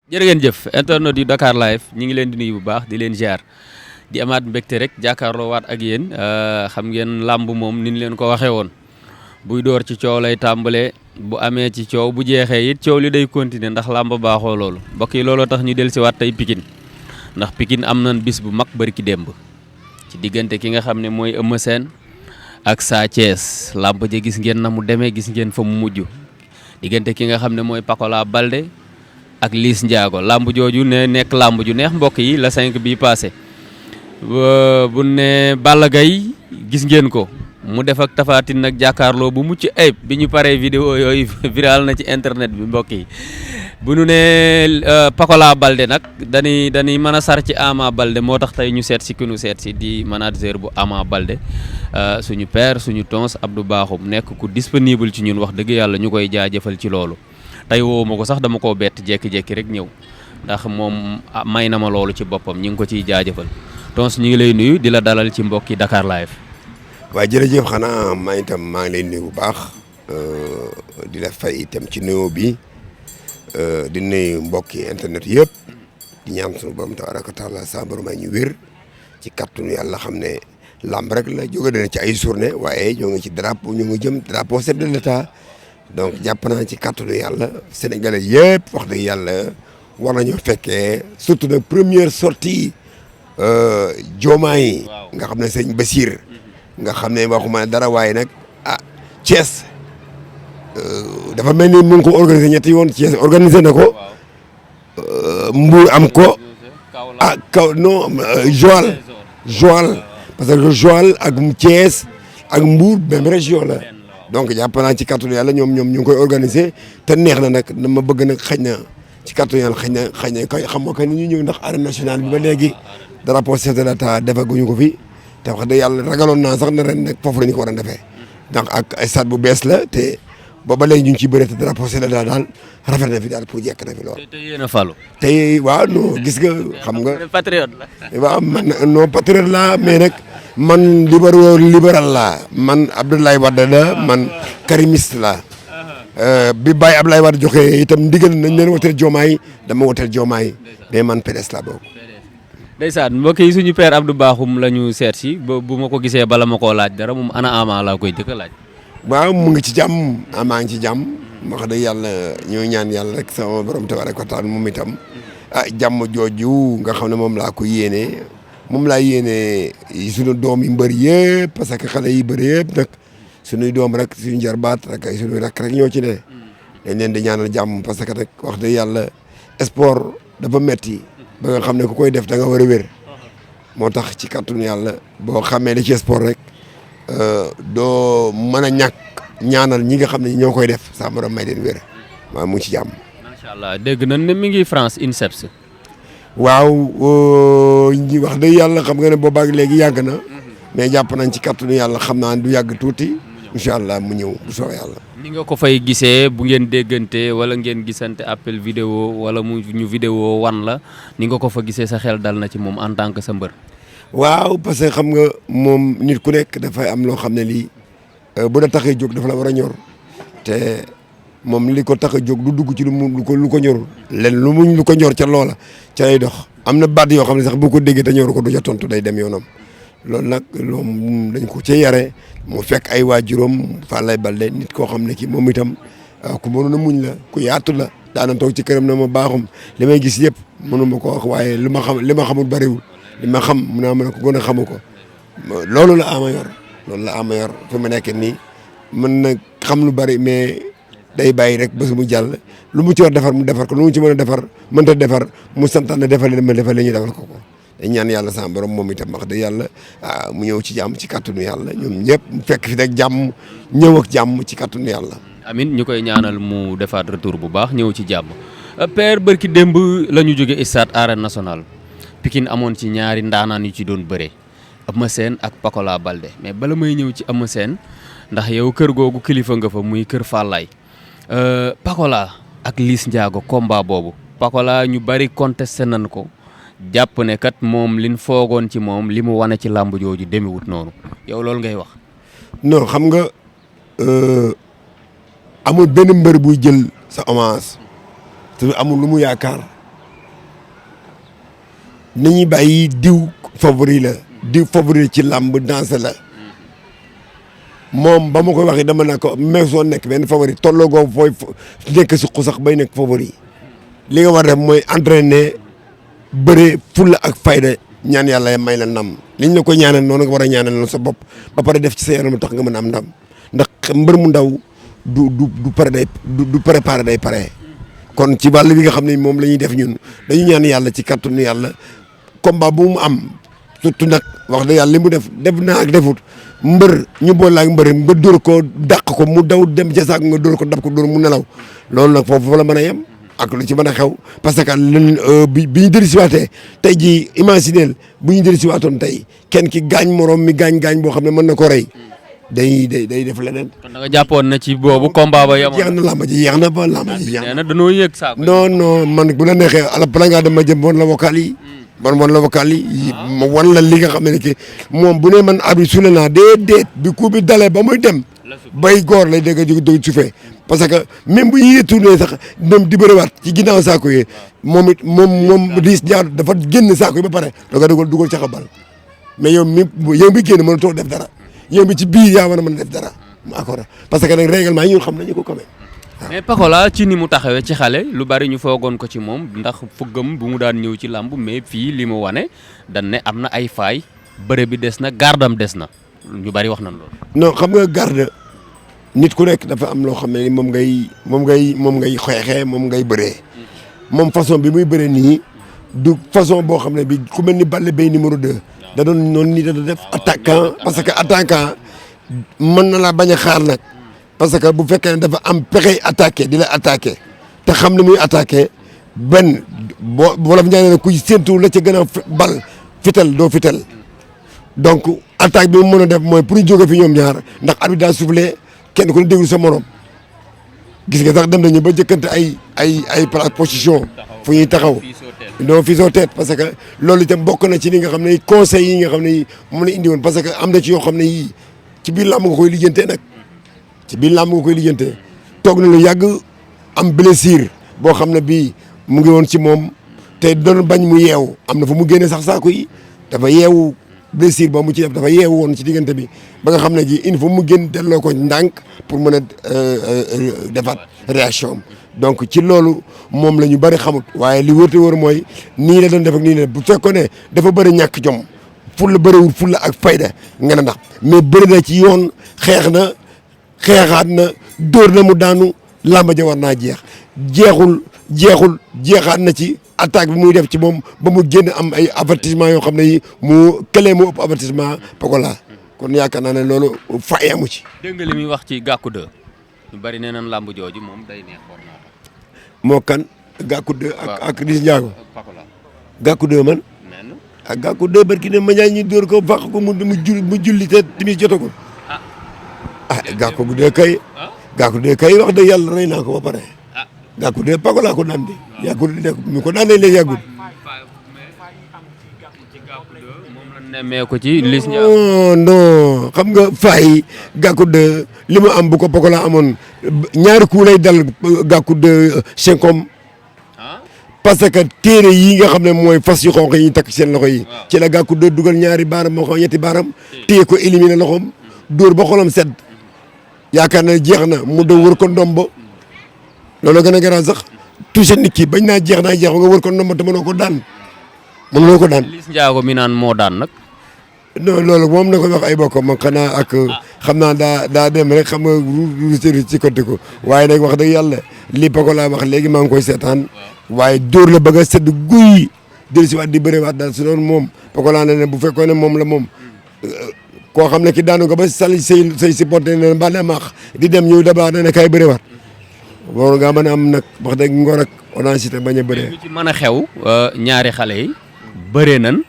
jërë ngeen jëf internet yu Dakar live ñi ngi leen di nuyu bu baax di leen ziar di amaat mbégte rek jàkkaarloo waat ak yéen xam ngeen làmb moom ni ñu leen ko waxee woon buy door ci coow lay tàmbalee bu amee ci coow bu jeexee it coow li day continuer ndax làmb baaxoo loolu mbokk yi looloo tax ñu del si waat tey Pikine ndax Pikine am nañ bis bu mag bari ki démb ci diggante ki nga xam ne mooy Eumeu Sène ak Sa Thiès làmb ja gis ngeen na mu demee gis ngeen fa mu mujj diggante ki nga xam ne mooy Pakola Balde ak Liss Ndiago làmb jooju ne nekk làmb ju neex mbokk yi la 5 bii passé bu ne Balla Gaye gis ngeen ko mu def ak Tapha Tine nag jàkkaarloo bu mucc ayib bi ñu paree vidéo yooyu viral na ci internet bi mbokk yi bu nu ne Pakola Balde nag dañuy mën a sar ci Ama Balde moo tax tey ñu seet si ki nu seet si di manager bu Ama Balde suñu père suñu tons Abdou Bakhoum nekk ku disponible ci ñun wax dëgg yàlla ñu koy jaajëfal ci loolu tey woo ma ko sax dama koo bett jékki-jékki rek ñëw ndax moom may na ma loolu ci boppam ñu ngi ko ciy jaajëfal tons ñu ngi lay nuyu di la dalal ci mbokki Dakar live. waaw jërëjëf xanaa maa itam maa ngi lay nuyu bu baax di la fay itam ci nuyoo bi di nuyu mbokki internet yëpp di ñaan suñu borom tabaraka taala sa borom may ñu wér ci kàttanu yàlla xam ne làmb rek la jóge dana ci ay journée waaye ñoo ngi ci drapeau ñu ngi jëm drapeau chef de l'état donc jàpp naa ci kàttanu yàlla sénégalais yëpp wax dëgg yàlla war nañoo fekkee surtout nag première sortie Diomaye nga xam ne sëñ Bassir nga xam ne waxuma dara waaye nag Thiès dafa mel ni mu ngi ko organisé ñetti yoon Thiès organisé na ko Mbour am ko Joal parce que Joal ak Thiès ak Mbour même région la donc jàpp naa ci kàttanu yàlla ñoom ñu ngi koy organisé te neex na nag dama bëgg nag xëy na ci kàttanu yàlla xëy na xam nga ni ñu ñëw ndax arène nationale bi ba léegi drapeau chef de l'État defaguñu ko fi te wax dëgg yàlla ragaloon naa sax ne ren nag foofu la ñu ko war a defee ndax ak stade bu bees la te booba léegi ñu ngi ciy bëre te drapeau chef de l'État daal rafet na fi daal pour jekk na fi lool. te yéen a falu. tey waaw non gis nga xam nga. patriote la. waaw man non patriote la mais nag man libéral la man Abdoulaye Wade la man karimiste la bi Baye Abdoulaye Wade joxe itam ndigal nañ leen woteel Diomaye dama woteel Diomaye mais man PDS la boobu. ndeysaan mbokk yi suñu père Abdou Bakhoum la ñu seet si bu ma ko gisee bala ma koo laaj dara moom ana Ama laa koy jëkk a laaj. waaw mu ngi ci jàmm Ama ngi ci jàmm wax dëgg yàlla ñoo ñaan yàlla rek sama borom tabaaraka wa taala moom itam jàmm jooju nga xam ne moom laa ko yéene moom laa yéene suñu doom yi mbër yëpp parce que xale yi bëri yëpp nag suñuy doom rek suñu jarbaat rek ay suñuy rakk rek ñoo ci ne dañ leen di ñaanal jàmm parce que rek wax dëgg yàlla sport dafa metti ba nga xam ne ku koy def da nga war a wér moo tax ci kàttanu yàlla boo xamee li ci sport rek doo mën a ñàkk ñaanal ñi nga xam ne ñoo koy def saa borom may leen wér waaw mu ngi ci jàmm. macha allah dégg nañ ne mi ngi France INSEPS. waaw ñi wax dëgg yàlla xam nga ne boobaag léegi yàgg na mais jàpp nañ ci kàttanu yàlla xam naa du yàgg tuuti incha allah mu ñëw bu soobee yàlla. ni nga ko fay gisee bu ngeen déggante wala ngeen gisante appel vidéo wala mu ñu vidéo wan la ni nga ko fa gisee sa xel dal na ci moom en tant que sa mbër. waaw parce que xam nga moom nit ku nekk dafay am loo xam ne lii bu la taxee jóg dafa la war a ñor te moom li ko tax a jóg du dugg ci lu ko ñorul. len lu ko ñor ca loola ca lay dox am na baat yoo xam ne sax bu ko déggee te ñor ko du ca tontu day dem yoonam loolu nag loolu dañ ko cee yare mu fekk ay waajuram Falaye Balde nit koo xam ne kii moom itam ku mënoon a muñ la ku yaatu la daana toog ci këram na ma baaxum li may gis yëpp mënuma ko wax waaye li ma xamul bariwul li ma xam mun naa mën a ko gën a xamu ko loolu la ama yor fi ma nekk nii mën na xam lu bari mais day bàyyi rek bés mu jàll lu mu ci war defar mu defar ko lu mu ci mën a defar mënta defar mu santaan ne defal leen ma defal leen ñu defal ko dañ ñaan yàlla sama borom moom itam wax dëgg yàlla mu ñëw ci jàmm ci kàttanu yàlla ñoom ñëpp mu fekk fi rek jàmm ñëw ak jàmm ci kàttanu yàlla. amin ñu koy ñaanal mu defaat retour bu baax ñëw ci jàmm père bërki démb la ñu jóge stade arène nationale Pikine amoon ci ñaari ndaanaan yu ci doon bëree Eumeu Sène ak Pakola Balde mais bala may ñëw ci Eumeu Sène ndax yow kër googu kilifa nga fa muy kër Fallaye Pakola ak Liss Ndiago combat boobu Pakola ñu bari contesté nañ ko jàpp ne kat moom liñ foogoon ci moom li mu wane ci làmb jooju demewut noonu yow loolu ngay wax. non xam nga amul benn mbër buy jël sa avance te amul lu mu yaakaar nañuy bàyyi diw favori la diw favori ci làmb danse la moom ba ma koy waxee dama naa ko mais soo nekk benn favori tolloogoo fooy nekk suq sax bay nekk favori li nga war def mooy entraîner bëre fulla ak fayda ñaan yàlla may la ndam liñ la ko ñaanal noonu nga war a ñaanal loolu sa bopp ba pare def ci sa yaram tax nga mën a am ndam ndax mbër mu ndaw du pare day du préparé day pare kon ci wàll bi nga xam ne moom la ñuy def ñun dañu ñaan yàlla ci kattanu yàlla combat bu mu am surtout nag wax dëgg yàlla li mu def na ak defut mbër ñu boole ak mbër nga dóor ko dàq ko mu daw dem ca saako nga dóor ko dab ko dóor mu nelaw loolu nag foofu la mën a yem ak lu ci mën a xew parce que bi ñu dellu si waatee tey jii imagineel bu ñu dellu si waatoon tey kenn ki gaañ morom mi gaañ boo xam ne mën na ko rey day def leneen. kon da nga jàppoon na ci boobu combat ba yemoon jeex na làmb ji yeex na ba làmb ji jeex nee na dañoo yëg saako. non man bu la neexee ala bala ngaa dem ma jëm woon la vocal yi. man wan la vocal yi ma wan la li nga xam ne que moom bu ne man abi sule naa déedéet bi coup bi dalee ba muy dem bay góor lay dégg jóg suufee parce que même bu ñuy retourné sax dem di bëriwaat ci ginnaaw saako yi moom Liss Ndiago dafa génn saako yi ba pare da nga dugal ca xabal mais yow mi génn mën a toog def dara yow mi ci biir yaa war a mën a def dara mu accord parce que nag règlement yi ñun xam nañu ko quand même. mais Pokola ci ni mu taxawee ci xale lu bari ñu foogoon ko ci moom ndax fuggam bu mu daan ñëw ci làmb mais fii li mu wane dañ ne am na ay faay bëre bi des na gardam des na ñu bari wax nañ loolu. non xam nga garde nit ku nekk dafa am loo xam ne moom ngay xeexee moom ngay bëree moom façon bi muy bëree nii du façon boo xam ne bi ku mel ni Balla Gaye numéro 2 da doon noonu nii da doon def attaquant parce que attaquant mën na laa bañ a xaar nag. parce que bu fekkee ne dafa am pexey attaqué di la attaqué te xam ne muy attaqué benn boo wolof ñaanee ne kuy séentu la ca gën a bal fital doo fital donc attaque bi mu mën a def mooy pour ñu jóge fi ñoom ñaar ndax arbitre daa soufflé kenn ku ne déglu sa morom gis nga sax dem nañu ba jëkkante ay place position fu ñuy taxaw non fii soo teet parce que loolu itam bokk na ci li nga xam ne conseils yi nga xam ne moom la indi woon parce que am na ci yoo xam ne yii ci biir làmb nga koy lijjantee nag ci biir làmb nga koy lijjantee toog na lu yàgg am blessure boo xam ne bii mu ngi woon ci moom te doon bañ mu yeewu am na fu mu génne sax saako yi dafa yeewu blessure ba mu ci def dafa yeewu woon ci diggante bi ba nga xam ne ji il faut mu génn delloo ko ndànk pour mën a defaat réaction am donc ci loolu moom la ñu bëri xamut waaye li wërte wër mooy nii la doon def ak nii la bu fekkoon ne dafa bëri ñàkk jom fulla bëriwul fulla ak fayda nga ne ndax mais bëri na ci yoon xeex na xeexaat na dóor na mu daanu làmba ja war naa jeexaat na ci attaque bi muy def ci moom ba mu génn am ay avertissement yoo xam ne yi mu këlee mu ëpp avertissement Pokola kon yaakaar naa ne loolu fay amu ci. dégg nga li muy wax ci Gàkku 2 ñu bari nee nañ làmb jooju moom day neex war naa tax. moo kan Gàkku 2 ak Liss Ndiago. Gàkku 2 man. ak Gàkku 2 barki ne ma ñaa ñu dóor ko fàq ko mu julli te timis jotagul. Gàkku 2 kay. Gàkku 2 kay wax dëgg yàlla rey naa ko ba pare. Gàkku 2 Pokola ko daan de. yàggul ñu ko daan nañ leen yàggul. nemmee ko ci Liss Ndiago. non xam nga faay Gàkku 2 li mu am bu ko Pokola amoon ñaari coup lay dal Gàkku 2 cinquième parce que téere yi nga xam ne mooy fas yu xonq yi ñu takk seen loxo yi ci la Gàkku 2 dugal ñaari baaram moo xam ñetti baaram téye ko éliminer loxoom dóor ba xolam sedd yaakaar na jeex na mu doon wër ko ndombo loolu gën a garaaw sax touché nit ki bañ naa jeex nga wër ko ndombo te mënoo ko daan. Liss Ndiago mi naan moo daan nag. non loolu moom na ko wax ay bokkam man xanaa ak xam naa daa dem rek xam nga ruuseri ci côté ko waaye nag wax dëgg yàlla li Pokola wax léegi maa ngi koy seetaan waaye dóor la bëgg a sedd guy dellu si waat di bëriwaat daal su doon moom Pokola ne bu fekkoon ne moom la moom koo xam ne ki daanu ko ba sali say supporter ne ba ne maax di dem ñëw dabaa ne kay bëriwaat war nga mën a am nag wax dëgg ngor ak honnêteté bañ a bëree. lu ci mën a xew ñaari xale yi bëree nañ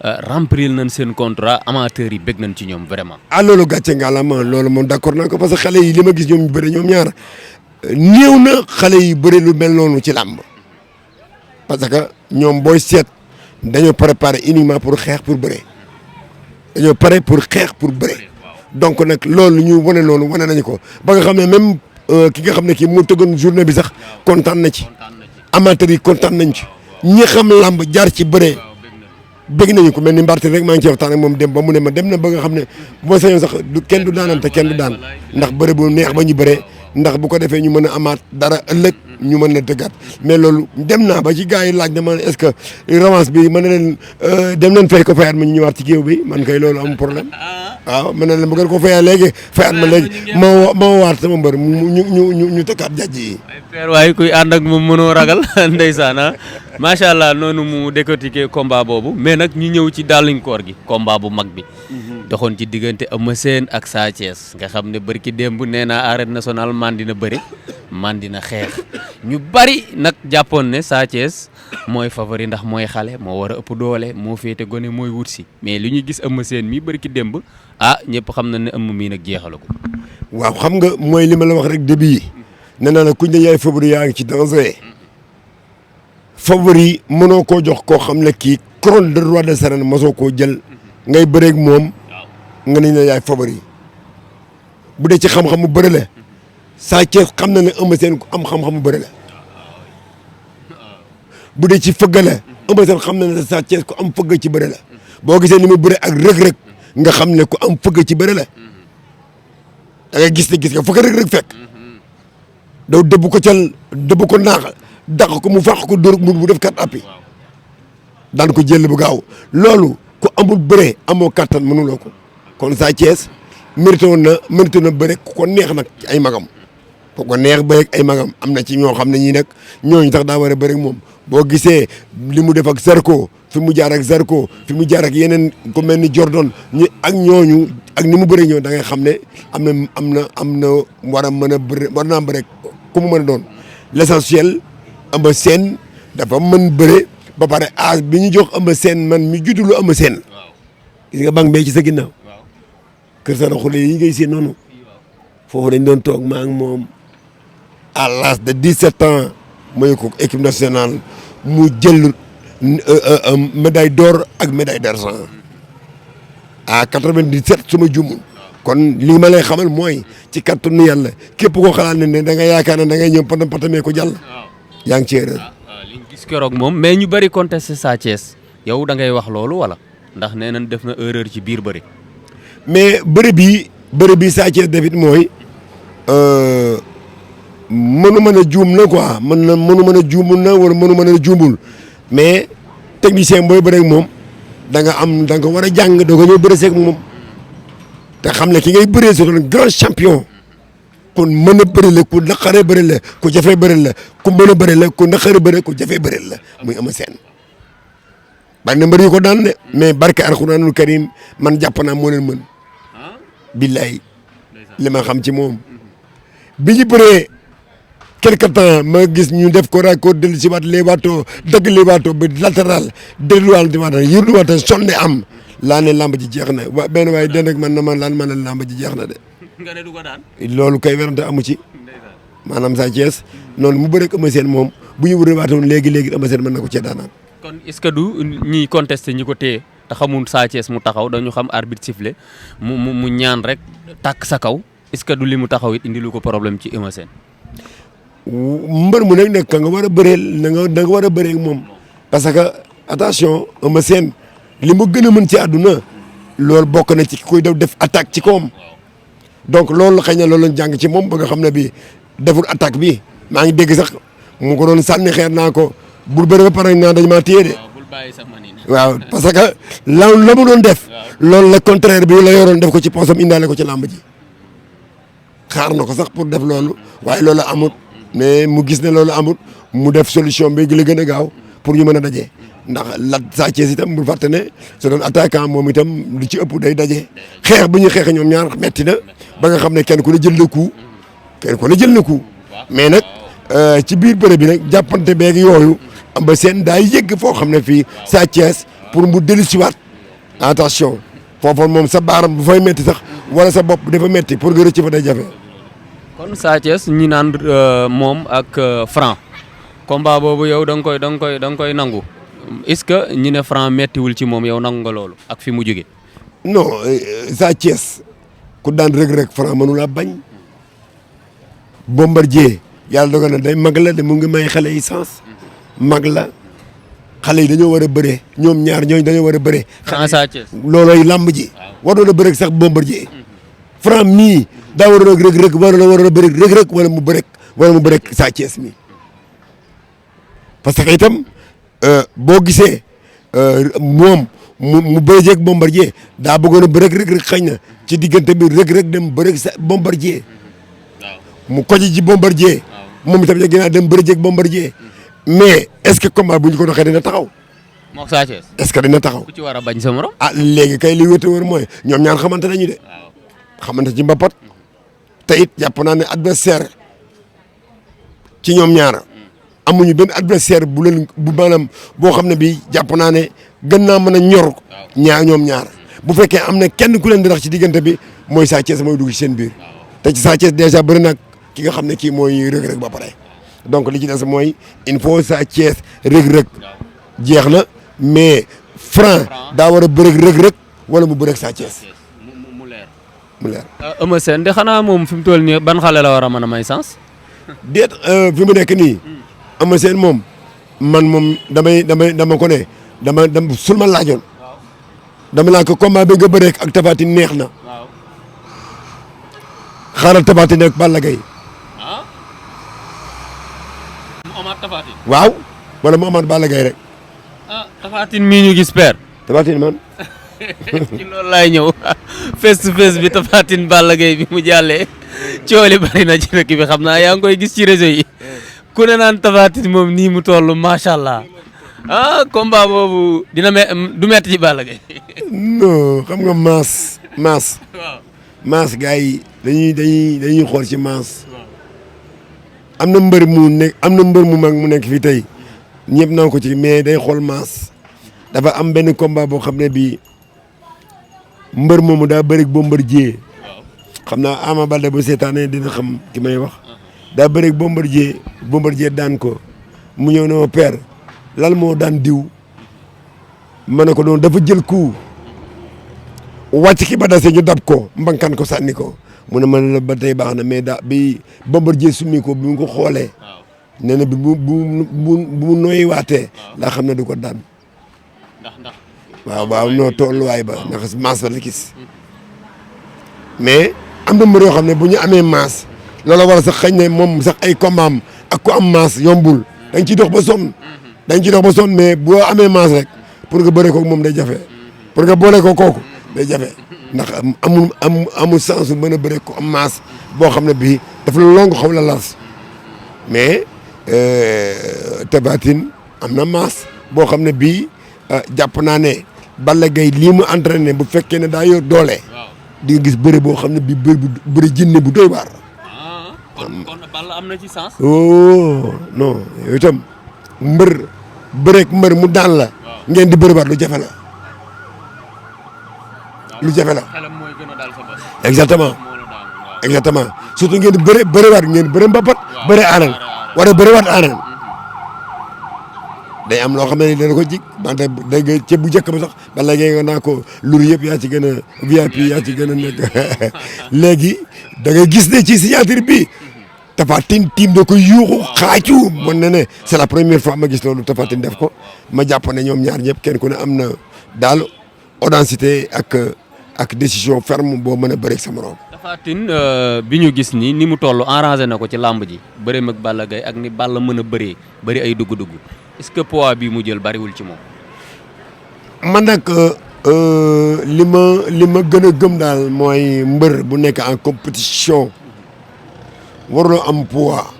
remplir nañ seen contrat amateurs yi bëgg nañ ci ñoom vraiment. loolu gàcce ngalaama loolu moom d'accord naa ko parce que xale yi li ma gis ñoom ñu bëri ñoom ñaar néew na xale yi bëri lu mel noonu ci làmb parce que ñoom booy seet dañoo préparé uniquement pour xeex pour bëre dañoo pare pour xeex pour bëre donc nag loolu ñu wane noonu wane nañu ko ba nga xam ne même ki nga xam ne kii mu tëggoon journée bi sax kontaan na ci amateurs yi kontaan nañ ci ñi xam làmb jaar ci bëre bëgg nañu ko mel ni Mbarté rek maa ngi ci waxtaan ak moom dem ba mu ne ma dem na ba nga xam ne bu ma sañoon sax kenn du daanante kenn du daan ndax bëre bu neex ba ñu bëree ndax bu ko defee ñu mën a amaat dara ëllëg ñu mën a dëggaat mais loolu dem naa ba ci gars yi laaj na ma est-ce que revanche bi mën na leen dem nañ fay ko fayaat ma ñu ñëwaat ci géew bi man kay loolu am problème waaw mën na leen bu ngeen ko fayaa léegi fayaat ma léegi ma waat sama mbër ñu tëkkaat jàjj yi. père waaye kuy ànd ak moom mënoo ragal ndeysaan ah macha allah noonu mu décortiquer combat boobu mais nag ñu ñëw ci daaluñ koor gi combat bu mag bi. doxoon ci diggante Eumeu Sène ak Sa Thiès nga xam ne barki démb nee naa arène nationale man dina bëri man dina xeex ñu bari nag jàppoon ne Sa Thiès mooy favori ndax mooy xale moo war a ëpp doole moo féete gone mooy wut si mais li ñu gis Eumeu Sène mi barki démb ñëpp xam na ne Eumeu mii nag jeexalu ko. waaw xam nga mooy li ma la wax rek début yi nee naa la kuñ ne yaay favori yaa ngi ci danger favori mënoo koo jox koo xam ne kii couronne de roi des arènes mosoo koo jël ngay bëreeg moom nga ne yaay favori bu dee ci xam-xamu bëri la Sa Thiès xam na ne Eumeu Sène ku am xam-xamu bëri la bu dee ci fëgg la Eumeu Sène xam na ne Sa Thiès ku am fëgg ci bëri la boo gisee ni mu bëri ak rëg-rëg nga xam ne ku am fëgg ci bëri la da ngay gis nga fëgg rëg-rëg fekk daw dëbb ko naax dàq ko mu fàq ko dóor mu def kat appi daan ko jël bu gaaw loolu ku amul bëre amoo kattan mënuloo ko kon Sa Thiès mérité na bëre ku ko neex nag ay magam ku ko neex bëre ay magam am na ci ñoo xam ne ñii nag ñooñu tax daa war a bëre moom boo gisee li mu def ak Zarko fi mu jaar ak Zarko fi mu jaar ak yeneen ku mel ni Jordan ak ñooñu ak ni mu bëre ñoo da ngay xam ne am na war a mën a bëre war naa bëre ku mu mën a doon l'essentiel Eumeu Sène dafa mën bëre ba pare âge bi ñu jox Eumeu Sène man mi juddulu Eumeu Sène gis nga banque bee ci sa ginnaaw kër sa roxule yi ngay seen noonu foofu dañ doon toog maa ngi moom à l'âge de 17 ans mooy ko équipe nationale mu jël médaille d'or ak médaille d'argent à 97 suma jumul kon li ma lay xamal mooy ci kattanu yàlla képp koo xalaat ne da nga yaakaar ne da ngay ñëw patam patamee ko jàll yaa ngi ci erreur. liñ gis keroog moom mais ñu bëri contesté Sa Thiès yow da ngay wax loolu wala ndax nee nañ def na erreur ci biir bëri. mais bëri bi Sa Thiès def it mooy mënu mën a juum na quoi mënu mën a juumul na wala mënu mën a juumul mais technicien booy bëreeg moom da nga war a jàng doo ko ñëw bëre seeg moom te xam ne ki ngay bëree c'est un grand champion ku mën a bëri la ku naqaree bëri la ku jafee bëri la ku mën a bëri la ku naqaree bëri ku jafee bëri la muy Eumeu Sène bari na mbër yu ko daan de mais barke alxuraanul karim man jàpp naa moo leen mën billaay li ma xam ci moom bi ñu bëree quelque temps ma gis ñu def ko raccord dellu si waat leewaatoo dagg leewaatoo ba latéral delluwaat di waat yurduwaat sonne am laa ne lamb ji jeex na wa benn waaye den rek man na ma laan ma ne lamb ji jeex na de nga ne du ko daan loolu kay werante amu ci maanaam Sa Thiès noonu mu bëreeg Eumeu Sène moom bu ñu wërëwaatoon léegi Eumeu Sène mën na ko cee daanaat. kon est-ce que du ñiy contesté ñi ko téye te xamul Sa Thiès mu taxaw dañu xam arbitre sifflé mu ñaan rek tàkk sa kaw est-ce que du li mu taxaw it indi lu ko problème ci Eumeu Sène. mbër mu nekk ka nga war a bëreel da nga war a bëree moom parce que attention Eumeu Sène li mu gën a mën ci àdduna loolu bokk na ci kuy def attaque ci kawam donc loolu xëy na loolu lañ jàng ci moom ba nga xam ne bii deful attaque bi maa ngi dégg sax mu ko doon sànni xeer naa ko bul bëri ba pare naa dañ maa téye de waaw parce que la mu doon def loolu la contraire bi la yoroon def ko ci poosam indaale ko ci làmb ji xaar na ko sax pour def loolu waaye loolu amut mais mu gis ne loolu amut mu def solution bi la gën a gaaw pour ñu mën a daje ndax Sa Thiès itam bul fàtte ne su doon attaquant moom itam lu ci ëpp day daje xeex bi ñu xeex ñoom ñaar metti na ba nga xam ne kenn ku ne jël na coup mais nag ci biir bëre bi nag jàppante beeg yooyu Eumeu Sène daay yëgg foo xam ne fii Sa Thiès pour mu dellusiwaat attention foofu moom sa baaram bu fay metti sax wala sa bopp dafa metti pour nga rëcc fa day jafe. kon Sa Thiès ñi naan moom ak Franc combat boobu yow da nga koy nangu est-ce que ñi ne Franc mettiwul ci moom yow nangu nga loolu ak fi mu jóge non Sa Thiès ku daan rëg-rëg Franc mënula bañ Bombardier yàlla dogal na day mag la de mu ngi may xale yi sens mag la xale yi dañoo war a bëree ñoom ñaar ñooñu dañoo war a bëree. Franc Sa Thiès. loolooy làmb ji. waroon a bëreeg sax Bombardier. Franc mii daa war a rëg war a bëreeg rëg wala mu bëreeg Sa Thiès mii parce que itam boo gisee moom mu bëri jeeg Bombardier daa bëggoon a bëreeg rëg xëy na ci diggante bi rëg dem bëreeg sa Bombardier. mu koji ji Bombardier. moom itam yegg naa dem bëri jeeg Bombardier. mais est-ce que combat bu ñu ko doxee dina taxaw. moog Sa Thiès. est-ce que dina taxaw. ku ci war a bañ sa morom. léegi kay li wéte wër mooy ñoom ñaar xamante nañu de. xamante ci mbapat te it jàpp naa ne adversaire ci ñoom ñaar amuñu benn adversaire bu maanaam boo xam ne bii jàpp naa ne gën naa mën a ñor ñoom ñaar bu fekkee am na kenn ku leen di rax ci diggante bi mooy Sa Thiès mooy dugg ci seen biir te ci Sa Thiès dèjà bëri nag ki nga xam ne kii mooy rëg-rëg ba pare donc li ci des mooy il faut Sa Thiès rëg-rëg jeex na mais Franc daa war a bëreeg rëg-rëg wala mu bëreeg Sa Thiès mu leer. Eumeu Sène de xanaa moom fi mu toll nii ban xale la war a mën a may sens. déet fi mu nekk nii Eumeu Sène moom man moom dama ko ne dama sul ma laajoon dama laa ko combat bi nga bëreeg ak Tapha Tine neex na xaaral Tapha Tine ak Balla Gaye mu amaat Tapha Tine. waaw wala mu amaat Balla Gaye rek. Tapha Tine mii ñu gis père. Tapha Tine man. ci loolu laay ñëw face to face bi Tapha Tine Balla Gaye bi mu jàllee cooli bari na ci dëkk bi xam naa yaa ngi koy gis ci réseau yi ku ne naan Tapha Tine moom nii mu toll macha allah combat boobu dina du metti ci Balla Gaye. non xam nga maas gars yi dañuy xool ci maas am na mbër mu mag mu nekk fii tey ñëpp naa ko ci mais day xool maas dafa am benn combat boo xam ne bii mbër moomu daa bëri Bombardier xam naa Ama Baldé bu seetaanee dina xam ki may wax daa bëri Bombardier daan ko mu ñëw ne ma père lan moo daan diw ma ne ko noonu dafa jël coup wàcc ki ba dase ñu dab ko mbankan ko sànni ko mu ne ma ne la ba tey baax na mais bi Bombardier summi ko bi mu ko xoolee nee na bi bu nooy waatee laa xam ne du ko daan ndax waaw noo tolluwaay ba ndax maas ba la gis mais am na mbër yoo xam ne bu ñu amee maas loola war a sax xëy ne moom sax ay combat ak ku am maas yombul dañ ciy dox ba sonn mais boo amee maas rek pour nga bëre ko moom day jafe pour nga boole ko kooku day jafe ndax amul sens su mën a bëre ko am maas boo xam ne bii dafa la long xaw la las mais Tapha Tine am na maas boo xam ne bii jàpp naa ne Balla Gaye lii mu entraîné bu fekkee ne daa yor doole di nga gis bëre boo xam ne bii bëre jinne bu doy waar. kon Balla am na ci sens. oh non yow itam mbër mu daan la. ngeen di bëriwaat lu jafe la. xelam mooy gën a daal sa bopp. exactement surtout ngeen di bëriwaat ngeen di bëri mbapat. bëri arène war a bëriwaat arène. day am loo xam ne dana ko jig wante dégg nga ceeb bu njëkk ba sax bala nga naa ko lur yëpp yaa ci gën a VIP yaa ci gën a nekk léegi da ngay gis ne ci signature bi Tapha Tine tiim da ko yuuxu xaacu mën na ne c'est la première fois ma gis loolu Tapha Tine def ko ma jàpp ne ñoom ñaar ñëpp kenn ku ne am na daal audacité ak décision ferme boo mën a bëreeg sa morom. Tapha Tine bi ñu gis ni mu toll arrangé na ko ci làmb ji bëreem ak Balla Gaye ak ni Balla mën a bëree bëri ay dugg-dugg est-ce que poids bi mu jël bariwul ci moom. man nag li ma gën a gëm daal mooy mbër bu nekk en compétition waruloo am poids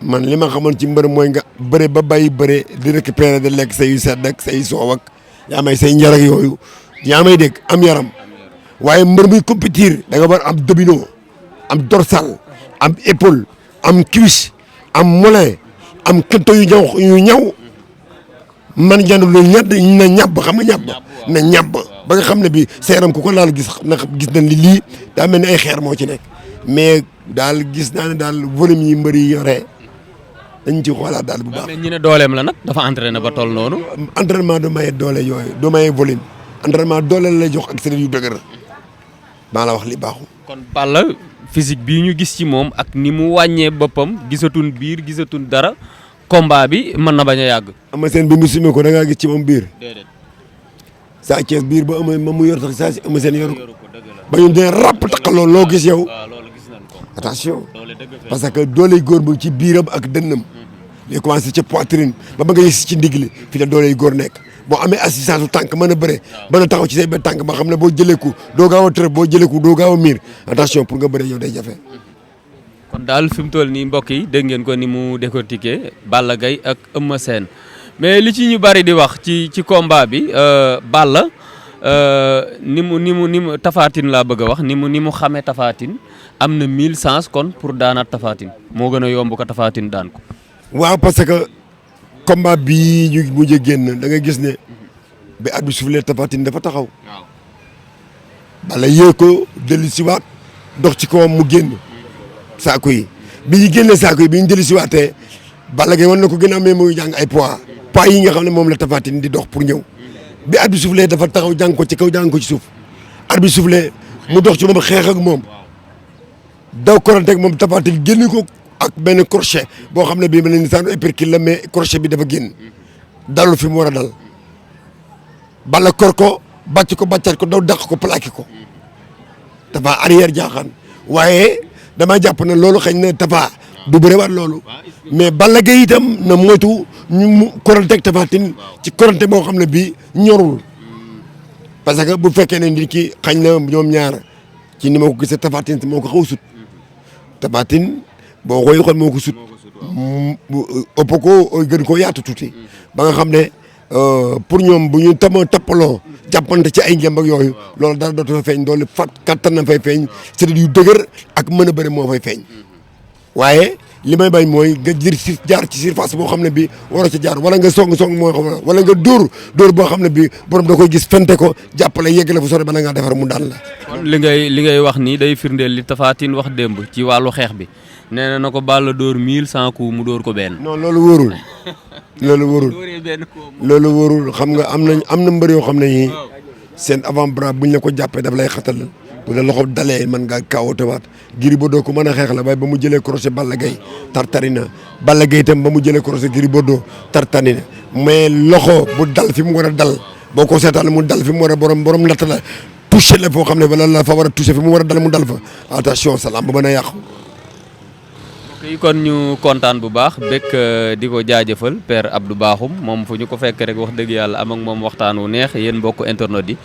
man li ma xamoon ci mbër mooy nga bëre ba bàyyi bëre di récupérer di lekk say sedd ak say soow ak yaa may say njar ak yooyu yaa may dégg am yaram waaye mbër muy compétir da nga war am domino am dorsal am épaule am cuisse am mollet am këtto yu ñaw man jànd lu na ñàbb xam nga na ñàbb ba nga xam ne bi sa yaram ku ko laal gis nañ lii daa mel ni ay xeer moo ci nekk mais daal gis naa ne daal volume yi mbër yi yore dañ ci xoolaat daal bu baax. mais ñu ne dooleem la nag dafa entraîné ba toll noonu. entraînement du maye doole yooyu du maye volume entraînement doole la lay jox ak sëriñ yu dëgër maa la wax li baaxul. kon Balla physique bii ñu gis ci moom ak ni mu wàññee boppam gisatun biir gisatun dara combat bi mën na bañ a yàgg. Eumeu Sène bi mu sumee ko da ngaa gis ci moom biir. déedéet. Sa Thiès biir ba Eumeu mu yor sax saa si Eumeu Sène yoru ko. dëgg la. ba ñu dee ràpp taxaloo loo gis yow. waaw loolu gis nañ ko. attention loolu dëgg feeñ. parce que dooley góor bu ci biiram ak dënnam. day commencé ca poitrine ba nga yëg ci ndigli fi la dooley góor nekk boo amee assistance su tànk mën a bëre. mën a taxaw ci say benn tànk ba xam ne boo jëlee ko doo gaaw a tërëf boo jëlee ko doo gaaw a miir attention pour nga bëre yow day jafe. kon daal fi mu toll nii mbokk yi dégg ngeen ko ni mu décortiqué Balla Gaye ak Eumeu Sène mais li ci ñu bari di wax ci combat bi Balla ni mu Tapha Tine laa bëgg a wax ni mu xamee Tapha Tine am na 1000 chance kon pour daanaat Tapha Tine moo gën a yomb ko Tapha Tine daan ko. waaw parce que combat bii ñu mujj génn da nga gis ne bi at bi suuflee Tapha Tine dafa taxaw. waaw Balla yéeg ko dellu si waat dox ci kawam mu génn saako yi bi ñu génnee saako yi bi ñu dellu si waatee Balla Gaye wan na ko gën a amee muy jàng ay poids yi nga xam ne moom la Tapha Tine di dox pour ñëw bi at bi suuflee dafa taxaw jàng ko ci kaw jàng ko ci suuf at bi suuflee mu dox ci moom xeex ak moom daw koranteeg moom Tapha Tine génn ko ak benn crochet boo xam ne bii mel ni sànni uppercut la mais crochet bi dafa génn dalul fi mu war a dal Balla kor ko bàcc ko bàccaat ko daw dàq ko plaqué ko Tapha arrière jaaxaan waaye dama jàpp ne loolu xëy na Tapha du bëriwaat loolu mais Balla Gaye itam na moytu ñu mu koranteeg Tapha Tine ci korante boo xam ne bii ñorul parce que bu fekkee ne nit ki xañ na ñoom ñaar ci ni ma ko gisee Tapha Tine moo ko xaw sut Tapha Tine boo koy xool moo ko sut ëpp ko gën koo yaatu tuuti ba nga xam ne pour ñoom bu ñu tappaloo jàppante ci ay ngemb ak yooyu loolu dara dootu fa feeñ doole fat kattan na fay feeñ c'est yu dëgër ak mën a bëri moo fay feeñ waaye li may bañ mooy nga jaar ci surface boo xam ne bi waroo ca jaar wala nga song moo xam wala nga dóor boo xam ne bi borom da koy gis fente ko jàppale yegg la fu sore bala ngaa defar mu daan la. kon li ngay wax nii day firndeel li Tapha Tine wax démb ci wàllu xeex bi nee na ko Balla dóor 1100 coups mu dóor ko benn. non loolu wóorul. loolu wóorul xam nga am na mbër yoo xam ne yii seen avant bras buñ la ko jàppee daf lay xatal bu la loxo dalee mën ngaa kaawatewaat Gris Bordeaux ko mën a xeex la waaye ba mu jëlee crochet Balla Gaye tartari na Balla Gaye itam ba mu jëlee crochet Gris Bordeaux tartari na mais loxo bu dal fi mu war a dal boo ko seetaan mu dal fi mu war a borom natt la touché la foo xam ne bala la fa war a touché fi mu war a dal mu dal fa attention salaam ba mën a yàqu. kii kon ñu kontaan bu baax bekk di ko jaajëfal Père Abdou Bakhoum moom fu ñu ko fekk rek wax dëgg yàlla am ak moom waxtaan wu neex yéen mbokku internet yi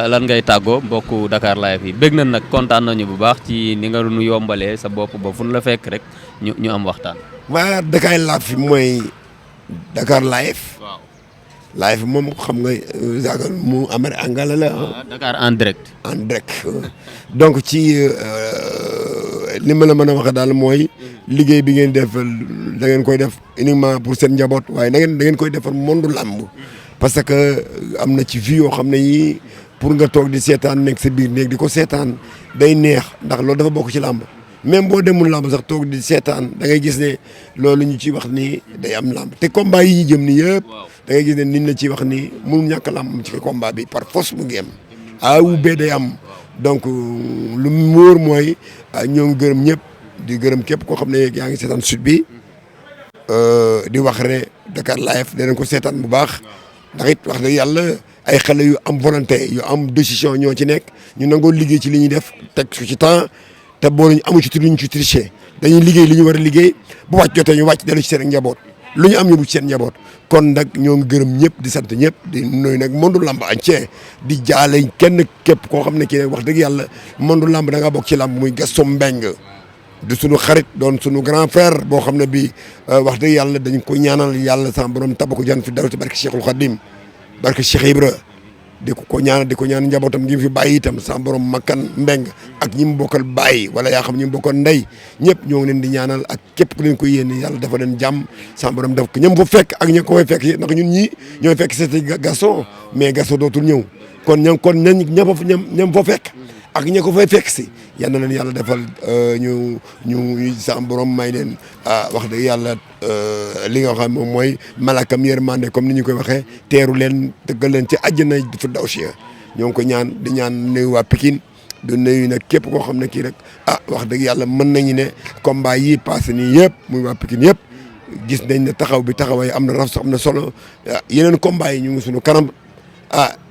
lan ngay tàggoo mbokku Dakar Live yi bég nañ nag kontaan nañu bu baax ci ni nga nu yombalee sa bopp ba fu ñu la fekk rek ñu am waxtaan. waa Dakar Live mooy Dakar Live. waaw live moom xam nga zagal mu amee angale la. Dakar en direct. en direct donc ci li ma la mën a wax daal mooy. liggéey bi ngeen def da ngeen koy def uniquement pour seen njaboot waaye da ngeen koy defar monde làmb parce que am na ci vie yoo xam ne yii pour nga toog di seetaan nekk sa biir néeg di ko seetaan day neex ndax loolu dafa bokk ci làmb même boo demul làmb sax toog di seetaan da ngay gis ne loolu ñu ciy wax nii day am làmb te combat yi ñu jëm nii yëpp da ngay gis ne niñ la ciy wax nii mënul ñàkk làmb ci combat bi par force mu ngi am A ou B day am donc lu mu wóor mooy ñoo ngi gërëm ñëpp. di gërëm képp koo xam ne yaa ngi seetaan sud bi di wax rek Dakar Live danañ ko seetaan bu baax ndax it wax dëgg yàlla ay xale yu am volonté yu am décision ñoo ci nekk ñu nangoo liggéey ci li ñuy def teg ci temps te boo ñu amu ci luñ ci tricher dañuy liggéey li ñu war a liggéey bu wàcc jotee ñu wàcc dellu ci seen njaboot lu ñu am yóbbu ci seen njaboot kon nag ñoo ngi gërëm ñëpp di sant ñëpp di nuyu nag monde lamb entier di jaale kenn képp koo xam ne kii nag wax dëgg yàlla monde lamb da ngaa bokk ci lamb muy Gaston Mbengue di sunu xarit doon sunu grand frère boo xam ne bii wax dëgg yàlla dañ ko ñaanal yàlla sama borom tabax ko jan fi daw ci barke Cheikhul Khadim barke Cheikh Ibra di ko ñaanal njabootam gi mu fi bàyyi itam sama borom makkan mbeng ak ñi mu bokkal bàyyi wala yaa xam ñi mu bokkal ndey ñëpp ñoo ngi leen di ñaanal ak képp ku leen ko yéene yàlla dafa leen jàmm sama borom def ko ñam fa fekk ak ña ko fay fekk ndax ñun ñii ñooy fekk c'était Gaston mais Gaston dootul ñëw kon ñam fa fekk ak ña ko fay fekk si yal na leen yàlla defal ñu sa borom may leen wax dëgg yàlla li nga xam moom mooy malakam yërmande comme ni ñu koy waxee teeru leen dëggal leen ci àjjana fi daw si ñoo ngi ko ñaan di ñaan nuyu waa Pikine du nuyu nag képp koo xam ne kii rek wax dëgg yàlla mën nañu ne combat yi passé nii yëpp muy waa Pikine yëpp gis nañ ne taxawaay am na raf am na solo yeneen combat yi ñu ngi suñu kanam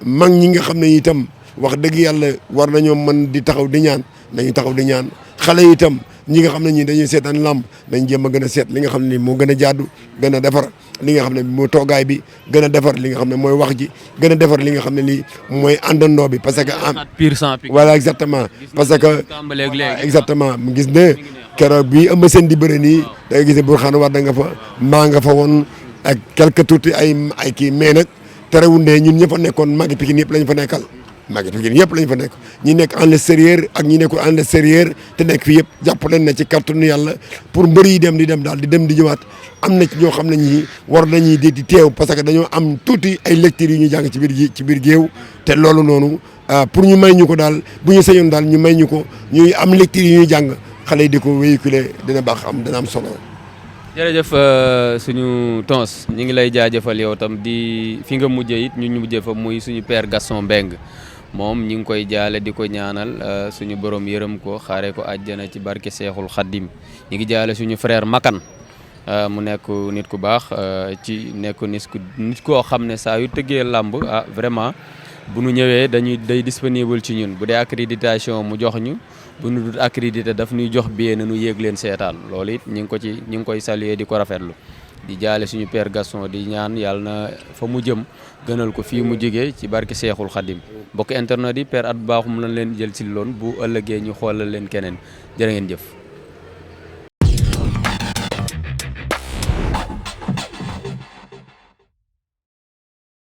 mag ñi nga xam ne itam wax dëgg yàlla war nañoo mën di taxaw di ñaan nañu taxaw di ñaan xale yi itam ñi nga xam ne ñi dañuy seetaan làmb dañ jéem a gën a seet li nga xam ne ni moo gën a jaadu gën a defar li nga xam ne moo toogaay bi gën a defar li nga xam ne mooy wax ji gën a defar li nga xam ne lii mooy àndandoo bi parce que pur sang voilà exactement parce que exactement mu gis ne keroog bi Eumeu Sène di bëre nii da nga gis ne Bourkhane war da nga fa maa nga fa woon ak quelque tuuti ay kii mais nag terewul ne ñun ñëpp a nekkoon magi Pikine yëpp lañ fa nekkal magi Pikine yëpp lañ fa nekk ñi nekk en l'extérieur ak ñi nekkul en l'extérieur te nekk fi yëpp jàpp leen na ci kàttanu yàlla pour mbër yi dem di dem daal di dem di ñëwaat am na ci ñoo xam ne ñi war nañuy di teew parce que dañoo am tuuti ay lectures yu ñu jàng ci biir géew te loolu noonu pour ñu may ñu ko daal bu ñu sañoon daal ñu may ñu ko ñuy am lectures yu ñuy jàng xale yi di ko véhiculer dina baax dina am solo. jërëjëf suñu tons ñu ngi lay jaajëfal yow tam di fi nga mujjee it ñu mujjee fa muy suñu père Gaston Mbengue moom ñi ngi koy jaale di ko ñaanal suñu borom yërëm ko xaaree ko àjjana ci barke Seexul Xaddim ñi ngi jaale suñu frère Makan mu nekk nit ku baax ci nekk nit koo xam ne saa yu tëggee làmb vraiment bu nu ñëwee day disponible ci ñun bu dee accréditation mu jox ñu bu nu dul accrédité daf ñuy jox billet na nu yéeg leen seetaan loolu it ñi ngi koy saluer di ko rafetlu di jaale suñu père Gaston di ñaan yàlla na fa mu jëm gënal ko fii mu jógee ci barke Seexul Xadim mbokk internet yi père at baaxum lañ leen jël si loon bu ëllëgee ñu xoolal leen keneen jërë ngeen jëf